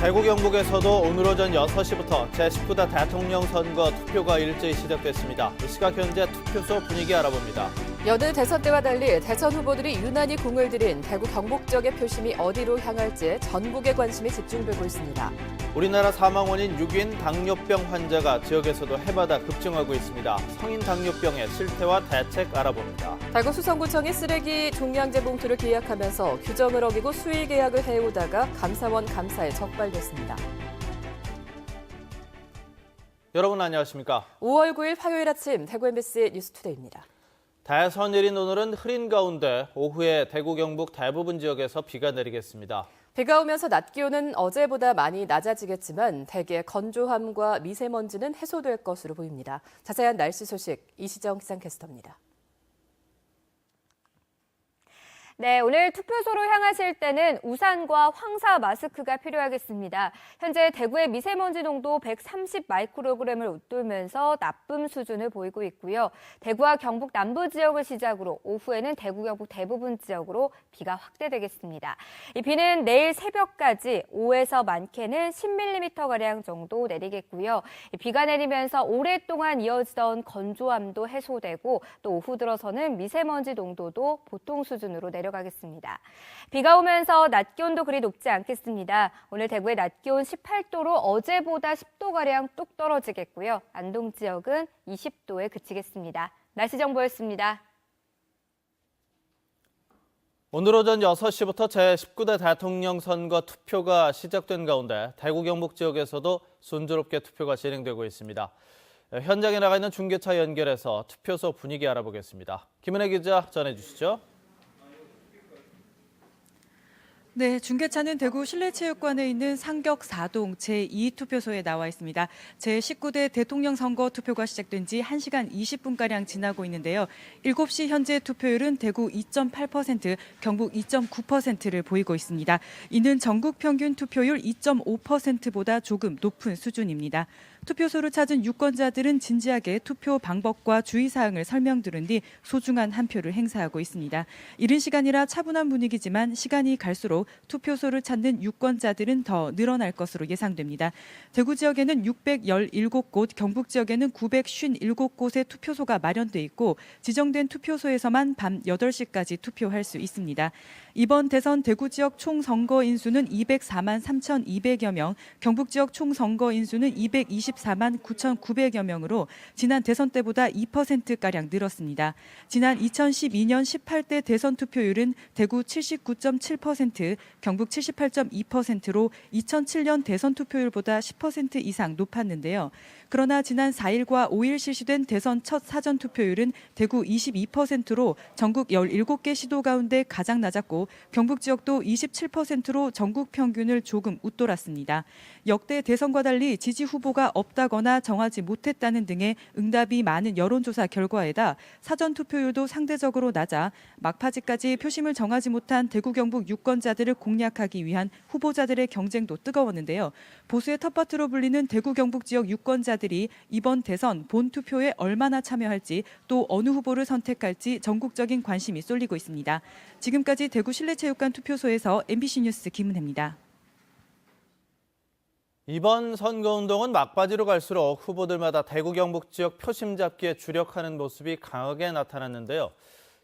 대구 경북에서도 오늘 오전 6시부터 제19대 대통령 선거 투표가 일제히 시작됐습니다. 이 시각 현재 투표소 분위기 알아봅니다. 여느 대선 때와 달리 대선 후보들이 유난히 공을 들인 대구 경북 지역의 표심이 어디로 향할지 전국의 관심이 집중되고 있습니다. 우리나라 사망 원인 6인 당뇨병 환자가 지역에서도 해마다 급증하고 있습니다. 성인 당뇨병의 실태와 대책 알아봅니다. 대구 수성구청이 쓰레기 종량제 봉투를 기약하면서 규정을 어기고 수의 계약을 해오다가 감사원 감사에 적발됐습니다. 여러분 안녕하십니까? 5월 9일 화요일 아침 대구 MBC 뉴스투데이입니다. 대선일인 오늘은 흐린 가운데 오후에 대구 경북 대부분 지역에서 비가 내리겠습니다. 비가 오면서 낮 기온은 어제보다 많이 낮아지겠지만 대개 건조함과 미세먼지는 해소될 것으로 보입니다. 자세한 날씨 소식 이시정 기상캐스터입니다. 네, 오늘 투표소로 향하실 때는 우산과 황사 마스크가 필요하겠습니다. 현재 대구의 미세먼지 농도 130 마이크로그램을 웃돌면서 나쁨 수준을 보이고 있고요. 대구와 경북 남부 지역을 시작으로 오후에는 대구 경북 대부분 지역으로 비가 확대되겠습니다. 이 비는 내일 새벽까지 5에서 많게는 10mm가량 정도 내리겠고요. 비가 내리면서 오랫동안 이어지던 건조함도 해소되고 또 오후 들어서는 미세먼지 농도도 보통 수준으로 내려가겠습니다. 비가 오면서 낮 기온도 그리 높지 않겠습니다. 오늘 대구의 낮 기온 18도로 어제보다 10도가량 뚝 떨어지겠고요. 안동 지역은 20도에 그치겠습니다. 날씨 정보였습니다. 오늘 오전 6시부터 제19대 대통령 선거 투표가 시작된 가운데 대구 경북 지역에서도 순조롭게 투표가 진행되고 있습니다. 현장에 나가 있는 중계차 연결해서 투표소 분위기 알아보겠습니다. 김은혜 기자 전해주시죠. 네, 중계차는 대구 실내체육관에 있는 상격 4동 제2투표소에 나와 있습니다. 제19대 대통령 선거 투표가 시작된 지 1시간 20분가량 지나고 있는데요. 7시 현재 투표율은 대구 2.8%, 경북 2.9%를 보이고 있습니다. 이는 전국 평균 투표율 2.5%보다 조금 높은 수준입니다. 투표소를 찾은 유권자들은 진지하게 투표 방법과 주의사항을 설명들은 뒤 소중한 한 표를 행사하고 있습니다. 이른 시간이라 차분한 분위기지만 시간이 갈수록 투표소를 찾는 유권자들은 더 늘어날 것으로 예상됩니다. 대구 지역에는 617곳, 경북 지역에는 957곳의 투표소가 마련돼 있고 지정된 투표소에서만 밤 8시까지 투표할 수 있습니다. 이번 대선 대구 지역 총 선거 인수는 204만 3,200여 명, 경북 지역 총 선거 인수는 224만 9,900여 명으로 지난 대선 때보다 2%가량 늘었습니다. 지난 2012년 18대 대선 투표율은 대구 79.7%, 경북 78.2%로 2007년 대선 투표율보다 10% 이상 높았는데요. 그러나 지난 4일과 5일 실시된 대선 첫 사전 투표율은 대구 22%로 전국 17개 시도 가운데 가장 낮았고 경북 지역도 27%로 전국 평균을 조금 웃돌았습니다. 역대 대선과 달리 지지 후보가 없다거나 정하지 못했다는 등의 응답이 많은 여론조사 결과에다 사전 투표율도 상대적으로 낮아 막바지까지 표심을 정하지 못한 대구 경북 유권자들을 공략하기 위한 후보자들의 경쟁도 뜨거웠는데요. 보수의 텃밭으로 불리는 대구 경북 지역 유권자들이 이번 대선 본투표에 얼마나 참여할지 또 어느 후보를 선택할지 전국적인 관심이 쏠리고 있습니다. 지금까지 대구 실내체육관 투표소에서 MBC 뉴스 김은혜입니다. 이번 선거운동은 막바지로 갈수록 후보들마다 대구 경북 지역 표심 잡기에 주력하는 모습이 강하게 나타났는데요.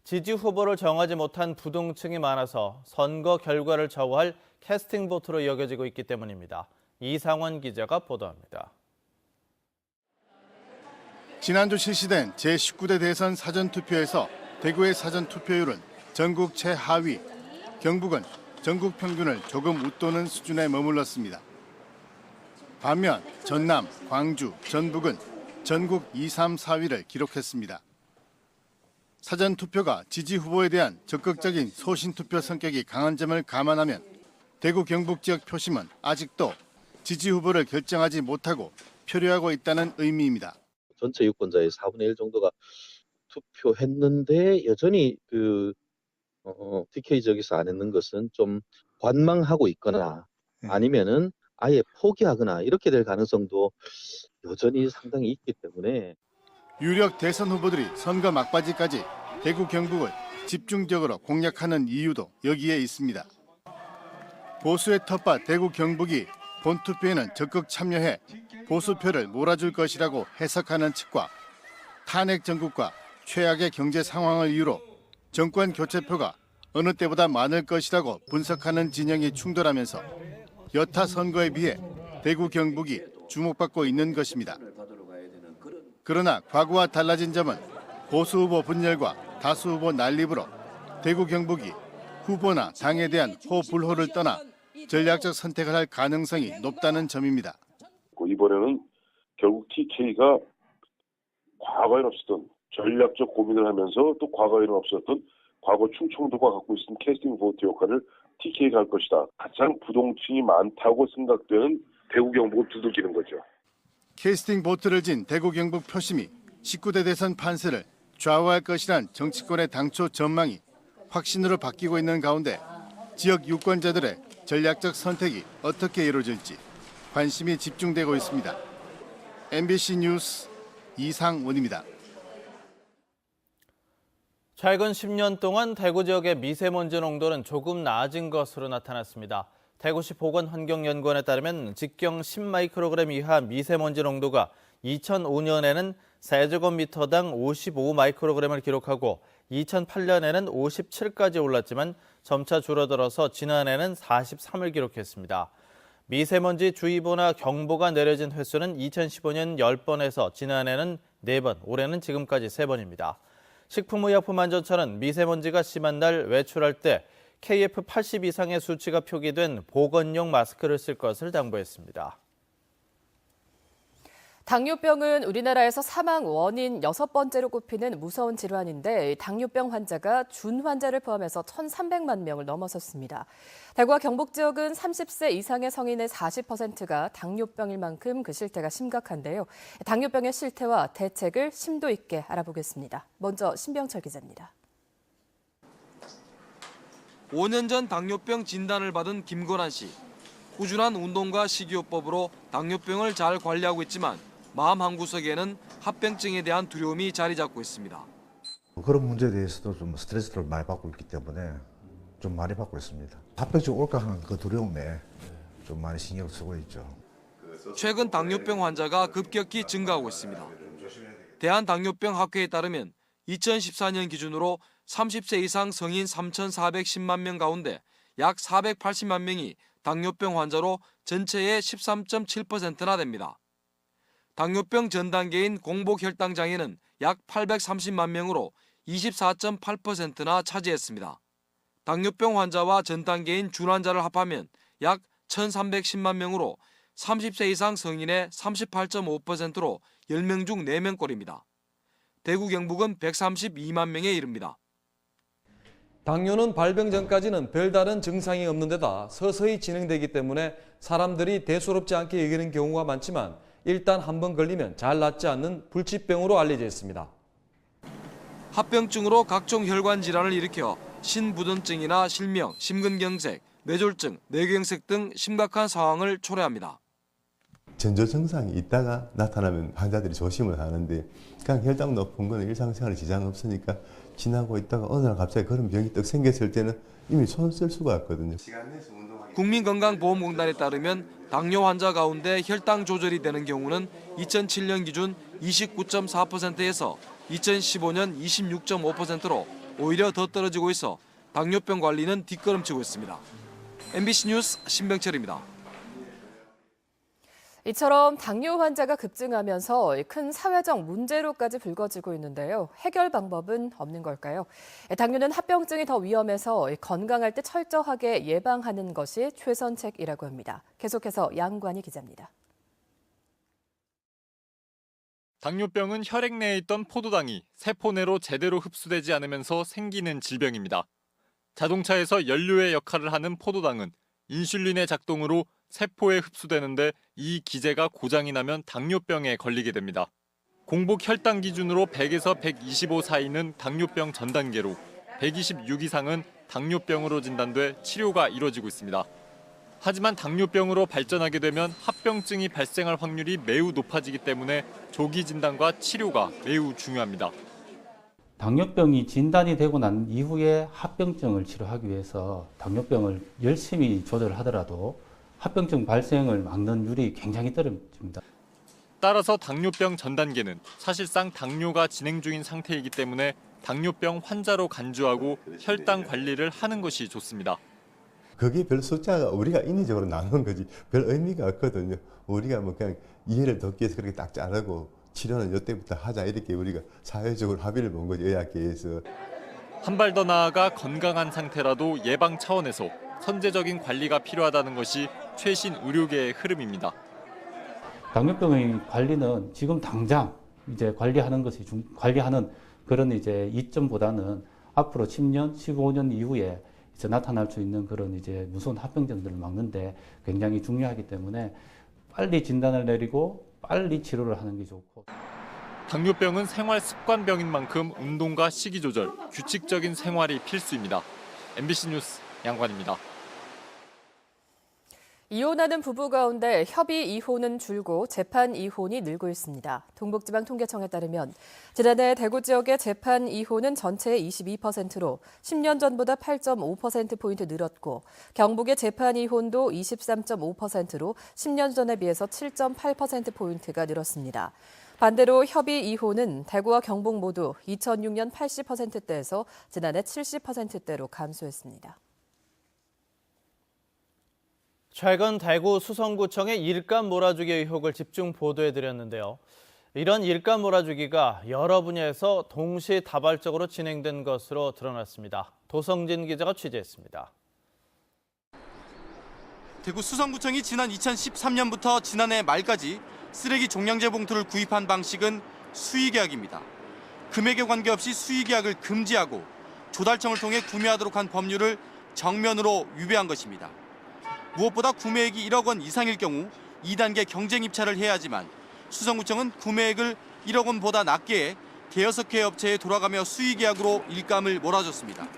지지 후보를 정하지 못한 부동층이 많아서 선거 결과를 좌우할 캐스팅 보트로 여겨지고 있기 때문입니다. 이상원 기자가 보도합니다. 지난주 실시된 제19대 대선 사전투표에서 대구의 사전투표율은 전국 최하위, 경북은 전국 평균을 조금 웃도는 수준에 머물렀습니다. 반면 전남, 광주, 전북은 전국 2, 3, 4위를 기록했습니다. 사전투표가 지지 후보에 대한 적극적인 소신투표 성격이 강한 점을 감안하면 대구 경북 지역 표심은 아직도 지지 후보를 결정하지 못하고 표류하고 있다는 의미입니다. 전체 유권자의 4분의 1 정도가 투표했는데 여전히 TK 지역에서 안 했는 것은 좀 관망하고 있거나 아니면은 아예 포기하거나 이렇게 될 가능성도 여전히 상당히 있기 때문에 유력 대선 후보들이 선거 막바지까지 대구 경북을 집중적으로 공략하는 이유도 여기에 있습니다. 보수의 텃밭 대구 경북이 본투표에는 적극 참여해 보수표를 몰아줄 것이라고 해석하는 측과 탄핵 정국과 최악의 경제 상황을 이유로 정권 교체표가 어느 때보다 많을 것이라고 분석하는 진영이 충돌하면서 여타 선거에 비해 대구 경북이 주목받고 있는 것입니다. 그러나 과거와 달라진 점은 보수 후보 분열과 다수 후보 난립으로 대구 경북이 후보나 당에 대한 호불호를 떠나 전략적 선택을 할 가능성이 높다는 점입니다. 이번에는 결국 TK가 과거에는 없었던 전략적 고민을 하면서 또 과거에는 없었던 과거 충청도가 갖고 있는 캐스팅 보트 역할을 TK가 할 것이다. 가장 부동층이 많다고 생각되는 대구 경북을 두들기는 거죠. 캐스팅 보트를 진 대구 경북 표심이 19대 대선 판세를 좌우할 것이란 정치권의 당초 전망이 확신으로 바뀌고 있는 가운데 지역 유권자들의 전략적 선택이 어떻게 이루어질지 관심이 집중되고 있습니다. MBC 뉴스 이상원입니다. 최근 10년 동안 대구 지역의 미세먼지 농도는 조금 낮은 것으로 나타났습니다. 대구시 보건환경연구원에 따르면 직경 10마이크로그램 이하 미세먼지 농도가 2005년에는 세제곱미터당 55마이크로그램을 기록하고 2008년에는 57까지 올랐지만 점차 줄어들어서 지난해는 43을 기록했습니다. 미세먼지 주의보나 경보가 내려진 횟수는 2015년 10번에서 지난해는 4번, 올해는 지금까지 3번입니다. 식품의약품안전처는 미세먼지가 심한 날 외출할 때 KF80 이상의 수치가 표기된 보건용 마스크를 쓸 것을 당부했습니다. 당뇨병은 우리나라에서 사망 원인 6번째로 꼽히는 무서운 질환인데 당뇨병 환자가 준 환자를 포함해서 1,300만 명을 넘어섰습니다. 대구와 경북 지역은 30세 이상의 성인의 40%가 당뇨병일 만큼 그 실태가 심각한데요. 당뇨병의 실태와 대책을 심도 있게 알아보겠습니다. 먼저 신병철 기자입니다. 5년 전 당뇨병 진단을 받은 김건환 씨. 꾸준한 운동과 식이요법으로 당뇨병을 잘 관리하고 있지만 마음 한구석에는 합병증에 대한 두려움이 자리 잡고 있습니다. 그런 문제에 대해서도 좀 스트레스를 많이 받고 있기 때문에 좀 많이 받고 있습니다. 합병증 올까 하는 그 두려움에 좀 많이 신경 쓰고 있죠. 최근 당뇨병 환자가 급격히 증가하고 있습니다. 대한당뇨병학회에 따르면 2014년 기준으로 30세 이상 성인 3,410만 명 가운데 약 480만 명이 당뇨병 환자로 전체의 13.7%나 됩니다. 당뇨병 전 단계인 공복 혈당 장애는 약 830만 명으로 24.8%나 차지했습니다. 당뇨병 환자와 전 단계인 준 환자를 합하면 약 1,310만 명으로 30세 이상 성인의 38.5%로 10명 중 4명꼴입니다. 대구 경북은 132만 명에 이릅니다. 당뇨는 발병 전까지는 별다른 증상이 없는 데다 서서히 진행되기 때문에 사람들이 대수롭지 않게 여기는 경우가 많지만 일단 한번 걸리면 잘 낫지 않는 불치병으로 알려져 있습니다. 합병증으로 각종 혈관 질환을 일으켜 신부전증이나 실명, 심근경색, 뇌졸중, 뇌경색 등 심각한 상황을 초래합니다. 전조 증상이 있다가 나타나면 환자들이 조심을 하는데 그냥 혈당 높은 거는 일상생활에 지장 없으니까 지나고 있다가 어느 날 갑자기 그런 병이 떡 생겼을 때는 이미 손을 쓸 수가 없거든요. 국민건강보험공단에 따르면 당뇨 환자 가운데 혈당 조절이 되는 경우는 2007년 기준 29.4%에서 2015년 26.5%로 오히려 더 떨어지고 있어 당뇨병 관리는 뒷걸음치고 있습니다. MBC 뉴스 신병철입니다. 이처럼 당뇨 환자가 급증하면서 큰 사회적 문제로까지 불거지고 있는데요. 해결 방법은 없는 걸까요? 당뇨는 합병증이 더 위험해서 건강할 때 철저하게 예방하는 것이 최선책이라고 합니다. 계속해서 양관희 기자입니다. 당뇨병은 혈액 내에 있던 포도당이 세포 내로 제대로 흡수되지 않으면서 생기는 질병입니다. 자동차에서 연료의 역할을 하는 포도당은 인슐린의 작동으로 세포에 흡수되는데 이 기제가 고장이 나면 당뇨병에 걸리게 됩니다. 공복 혈당 기준으로 100에서 125 사이는 당뇨병 전 단계로 126 이상은 당뇨병으로 진단돼 치료가 이루어지고 있습니다. 하지만 당뇨병으로 발전하게 되면 합병증이 발생할 확률이 매우 높아지기 때문에 조기 진단과 치료가 매우 중요합니다. 당뇨병이 진단이 되고 난 이후에 합병증을 치료하기 위해서 당뇨병을 열심히 조절하더라도 합병증 발생을 막는 율이 굉장히 떨어집니다. 따라서 당뇨병 전 단계는 사실상 당뇨가 진행 중인 상태이기 때문에 당뇨병 환자로 간주하고 혈당 관리를 하는 것이 좋습니다. 그게 별 숫자가 우리가 인위적으로 나누는 거지 별 의미가 없거든요. 우리가 뭐 그냥 이해를 돕기 위해서 그렇게 딱 자르고 치료는 이때부터 하자 이렇게 우리가 사회적으로 합의를 본 거죠. 의학계에서. 한 발 더 나아가 건강한 상태라도 예방 차원에서 선제적인 관리가 필요하다는 것이 최신 의료계의 흐름입니다. 당뇨병의 관리는 지금 당장 이제 관리하는 그런 이제 이점보다는 앞으로 10년, 15년 이후에 이제 나타날 수 있는 그런 이제 무서운 합병증들을 막는데 굉장히 중요하기 때문에 빨리 진단을 내리고 빨리 치료를 하는 게 좋고. 당뇨병은 생활 습관병인 만큼 운동과 식이 조절, 규칙적인 생활이 필수입니다. MBC 뉴스 양관입니다. 이혼하는 부부 가운데 협의 이혼은 줄고 재판 이혼이 늘고 있습니다. 동북지방통계청에 따르면 지난해 대구 지역의 재판 이혼은 전체의 22%로 10년 전보다 8.5%포인트 늘었고 경북의 재판 이혼도 23.5%로 10년 전에 비해서 7.8%포인트가 늘었습니다. 반대로 협의 이혼은 대구와 경북 모두 2006년 80%대에서 지난해 70%대로 감소했습니다. 최근 대구 수성구청의 일감 몰아주기 의혹을 집중 보도해드렸는데요. 이런 일감 몰아주기가 여러 분야에서 동시다발적으로 진행된 것으로 드러났습니다. 도성진 기자가 취재했습니다. 대구 수성구청이 지난 2013년부터 지난해 말까지 쓰레기 종량제 봉투를 구입한 방식은 수의계약입니다. 금액에 관계없이 수의계약을 금지하고 조달청을 통해 구매하도록 한 법률을 정면으로 위배한 것입니다. 무엇보다 구매액이 1억 원 이상일 경우 2단계 경쟁 입찰을 해야 하지만 수성구청은 구매액을 1억 원보다 낮게 대여섯 개 업체에 돌아가며 수의계약으로 일감을 몰아줬습니다.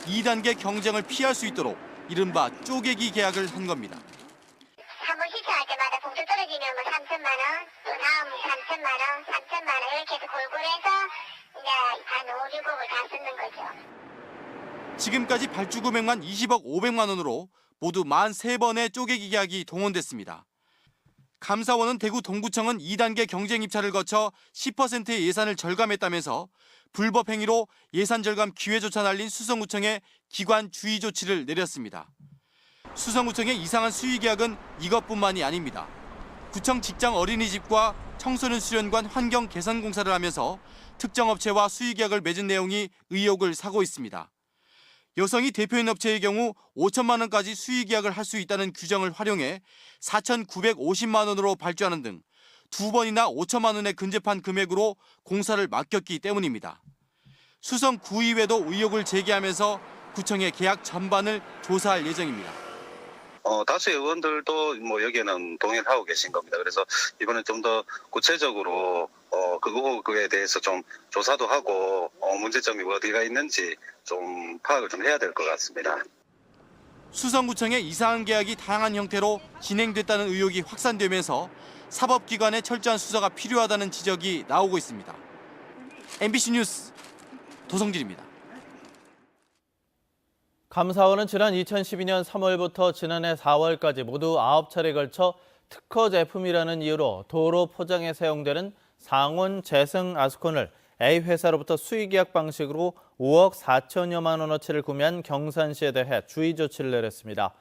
2단계 경쟁을 피할 수 있도록 이른바 쪼개기 계약을 한 겁니다. 한번 시찰할 때마다 봉투 떨어지면 뭐 3천만 원, 또 다음 3천만 원, 3천만 원 이렇게 해서 골고루 해서 이제 한 5, 6억을 다 쓰는 거죠. 지금까지 발주 금액만 20억 500만 원으로 모두 43번의 쪼개기 계약이 동원됐습니다. 감사원은 대구 동구청은 2단계 경쟁 입찰을 거쳐 10%의 예산을 절감했다면서 불법 행위로 예산 절감 기회조차 날린 수성구청에 기관 주의 조치를 내렸습니다. 수성구청의 이상한 수의 계약은 이것뿐만이 아닙니다. 구청 직장 어린이집과 청소년 수련관 환경 개선 공사를 하면서 특정 업체와 수의 계약을 맺은 내용이 의혹을 사고 있습니다. 여성이 대표인 업체의 경우 5천만 원까지 수의 계약을 할 수 있다는 규정을 활용해 4,950만 원으로 발주하는 등 두 번이나 5천만 원에 근접한 금액으로 공사를 맡겼기 때문입니다. 수성구의회도 의혹을 제기하면서 구청의 계약 전반을 조사할 예정입니다. 다수의 의원들도 여기에는 동의를 하고 계신 겁니다. 그래서 이번에 좀 더 구체적으로 그 의혹에 대해서 좀 조사도 하고 문제점이 어디가 있는지 좀 파악을 좀 해야 될 것 같습니다. 수성구청의 이상한 계약이 다양한 형태로 진행됐다는 의혹이 확산되면서 사법기관의 철저한 수사가 필요하다는 지적이 나오고 있습니다. MBC 뉴스 도성진입니다. 감사원은 지난 2012년 3월부터 지난해 4월까지 모두 9차례에 걸쳐 특허 제품이라는 이유로 도로 포장에 사용되는 상온 재생 아스콘을 A회사로부터 수의계약 방식으로 5억 4천여만 원어치를 구매한 경산시에 대해 주의 조치를 내렸습니다.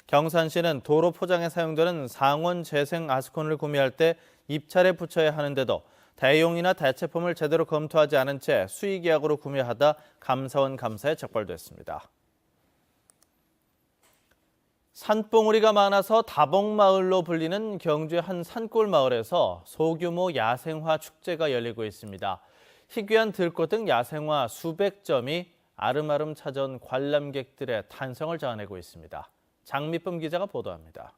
경산시는 도로 포장에 사용되는 상온 재생 아스콘을 구매할 때 입찰에 붙여야 하는데도 대용이나 대체품을 제대로 검토하지 않은 채 수의계약으로 구매하다 감사원 감사에 적발됐습니다. 산봉우리가 많아서 다봉마을로 불리는 경주의 한 산골 마을에서 소규모 야생화 축제가 열리고 있습니다. 희귀한 들꽃 등 야생화 수백 점이 아름아름 찾아온 관람객들의 탄성을 자아내고 있습니다. 장미쁨 기자가 보도합니다.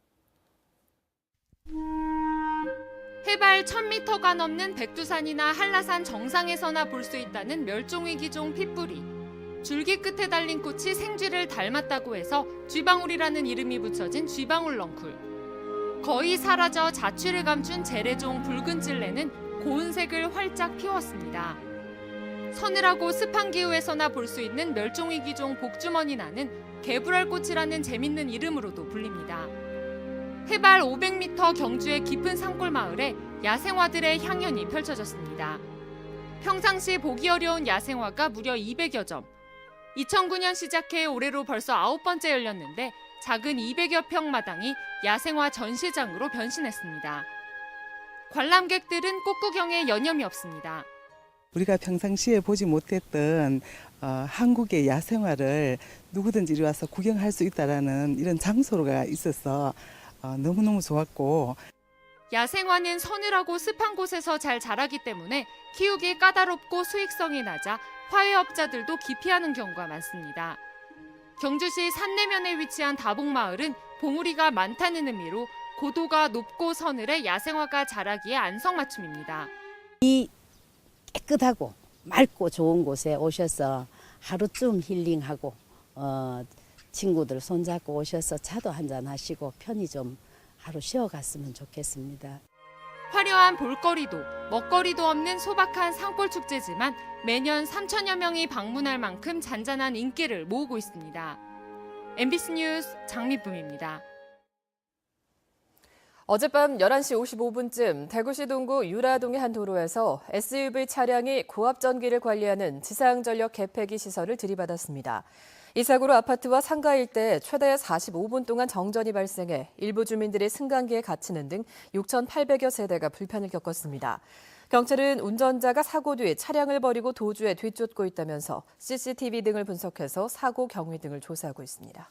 해발 1000m가 넘는 백두산이나 한라산 정상에서나 볼 수 있다는 멸종위기종 핏뿌리. 줄기 끝에 달린 꽃이 생쥐를 닮았다고 해서 쥐방울이라는 이름이 붙여진 쥐방울넝쿨. 거의 사라져 자취를 감춘 재래종 붉은 찔레는 고운색을 활짝 피웠습니다. 서늘하고 습한 기후에서나 볼 수 있는 멸종위기종 복주머니 나는 개불알꽃이라는 재밌는 이름으로도 불립니다. 해발 500m 경주의 깊은 산골 마을에 야생화들의 향연이 펼쳐졌습니다. 평상시 보기 어려운 야생화가 무려 200여 점. 2009년 시작해 올해로 벌써 9번째 열렸는데 작은 200여 평 마당이 야생화 전시장으로 변신했습니다. 관람객들은 꽃구경에 여념이 없습니다. 우리가 평상시에 보지 못했던 한국의 야생화를 누구든지 이리 와서 구경할 수 있다라는 이런 장소가 있어서 너무너무 좋았고, 야생화는 서늘하고 습한 곳에서 잘 자라기 때문에 키우기 까다롭고 수익성이 낮아 화훼업자들도 기피하는 경우가 많습니다. 경주시 산내면에 위치한 다봉마을은 봉우리가 많다는 의미로 고도가 높고 서늘해 야생화가 자라기에 안성맞춤입니다. 이 깨끗하고 맑고 좋은 곳에 오셔서 하루쯤 힐링하고 친구들 손잡고 오셔서 차도 한잔 하시고 편히 좀 하루 쉬어갔으면 좋겠습니다. 화려한 볼거리도 먹거리도 없는 소박한 산골축제지만 매년 3천여 명이 방문할 만큼 잔잔한 인기를 모으고 있습니다. MBC 뉴스 장미쁨입니다. 어젯밤 11시 55분쯤 대구시 동구 유라동의 한 도로에서 SUV 차량이 고압 전기를 관리하는 지상전력 개폐기 시설을 들이받았습니다. 이 사고로 아파트와 상가 일대에 최대 45분 동안 정전이 발생해 일부 주민들이 승강기에 갇히는 등 6,800여 세대가 불편을 겪었습니다. 경찰은 운전자가 사고 뒤 차량을 버리고 도주해 뒤쫓고 있다면서 CCTV 등을 분석해서 사고 경위 등을 조사하고 있습니다.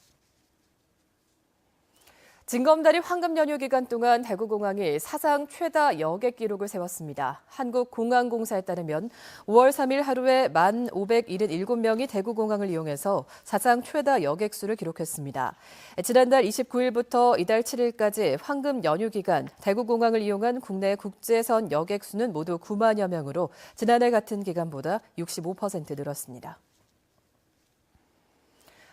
징검다리 황금 연휴 기간 동안 대구공항이 사상 최다 여객 기록을 세웠습니다. 한국공항공사에 따르면 5월 3일 하루에 1,577명이 대구공항을 이용해서 사상 최다 여객 수를 기록했습니다. 지난달 29일부터 이달 7일까지 황금 연휴 기간 대구공항을 이용한 국내 국제선 여객 수는 모두 9만여 명으로 지난해 같은 기간보다 65% 늘었습니다.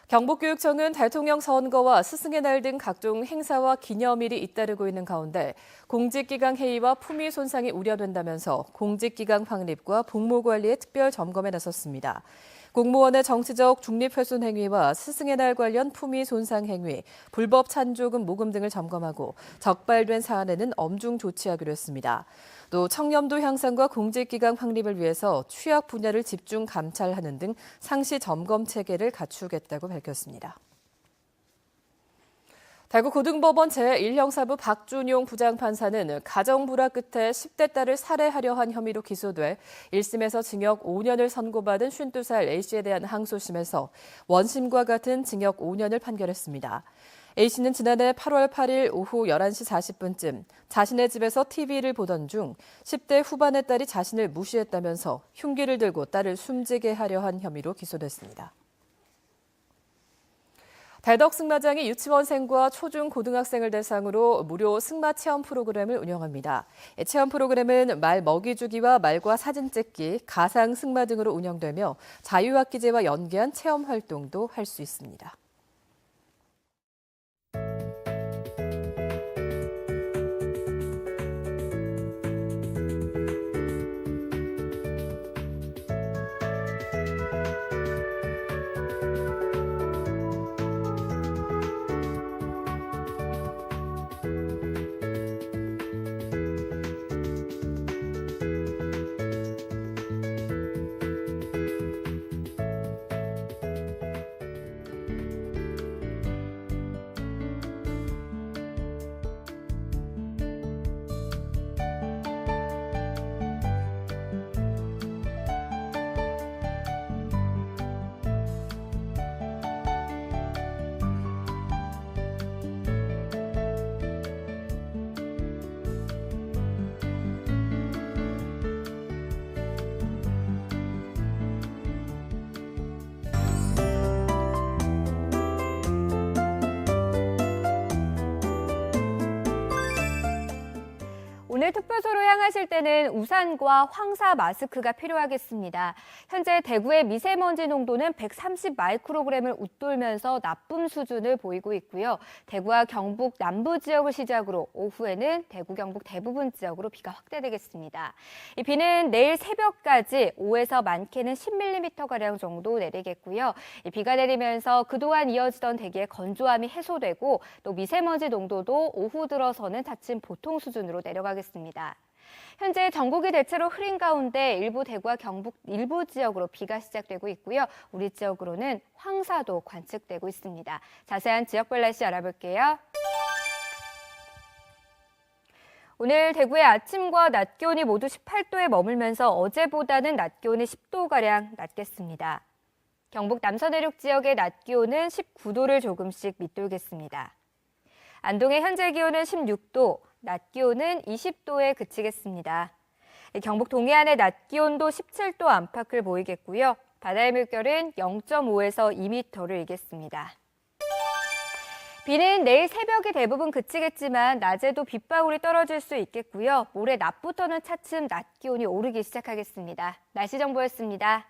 경북교육청은 대통령 선거와 스승의 날 등 각종 행사와 기념일이 잇따르고 있는 가운데 공직기강 해이와 품위 손상이 우려된다면서 공직기강 확립과 복무관리의 특별 점검에 나섰습니다. 공무원의 정치적 중립훼손 행위와 스승의 날 관련 품위 손상 행위, 불법 찬조금 모금 등을 점검하고 적발된 사안에는 엄중 조치하기로 했습니다. 또 청렴도 향상과 공직기강 확립을 위해서 취약 분야를 집중 감찰하는 등 상시 점검 체계를 갖추겠다고 밝혔습니다. 대구고등법원 제1형사부 박준용 부장판사는 가정불화 끝에 10대 딸을 살해하려 한 혐의로 기소돼 1심에서 징역 5년을 선고받은 52살 A씨에 대한 항소심에서 원심과 같은 징역 5년을 판결했습니다. A씨는 지난해 8월 8일 오후 11시 40분쯤 자신의 집에서 TV를 보던 중 10대 후반의 딸이 자신을 무시했다면서 흉기를 들고 딸을 숨지게 하려 한 혐의로 기소됐습니다. 대덕 승마장이 유치원생과 초중 고등학생을 대상으로 무료 승마 체험 프로그램을 운영합니다. 체험 프로그램은 말 먹이 주기와 말과 사진 찍기, 가상 승마 등으로 운영되며 자유학기제와 연계한 체험 활동도 할 수 있습니다. 오늘 투표소로 향하실 때는 우산과 황사 마스크가 필요하겠습니다. 현재 대구의 미세먼지 농도는 130 마이크로그램을 웃돌면서 나쁨 수준을 보이고 있고요. 대구와 경북 남부 지역을 시작으로 오후에는 대구, 경북 대부분 지역으로 비가 확대되겠습니다. 이 비는 내일 새벽까지 5에서 많게는 10mm가량 정도 내리겠고요. 이 비가 내리면서 그동안 이어지던 대기의 건조함이 해소되고 또 미세먼지 농도도 오후 들어서는 차츰 보통 수준으로 내려가겠습니다. 현재 전국이 대체로 흐린 가운데 일부 대구와 경북 일부 지역으로 비가 시작되고 있고요. 우리 지역으로는 황사도 관측되고 있습니다. 자세한 지역별 날씨 알아볼게요. 오늘 대구의 아침과 낮 기온이 모두 18도에 머물면서 어제보다는 낮 기온이 10도가량 낮겠습니다. 경북 남서내륙 지역의 낮 기온은 19도를 조금씩 밑돌겠습니다. 안동의 현재 기온은 16도, 낮 기온은 20도에 그치겠습니다. 경북 동해안의 낮 기온도 17도 안팎을 보이겠고요. 바다의 물결은 0.5에서 2m를 일겠습니다. 비는 내일 새벽에 대부분 그치겠지만 낮에도 빗방울이 떨어질 수 있겠고요. 모레 낮부터는 차츰 낮 기온이 오르기 시작하겠습니다. 날씨 정보였습니다.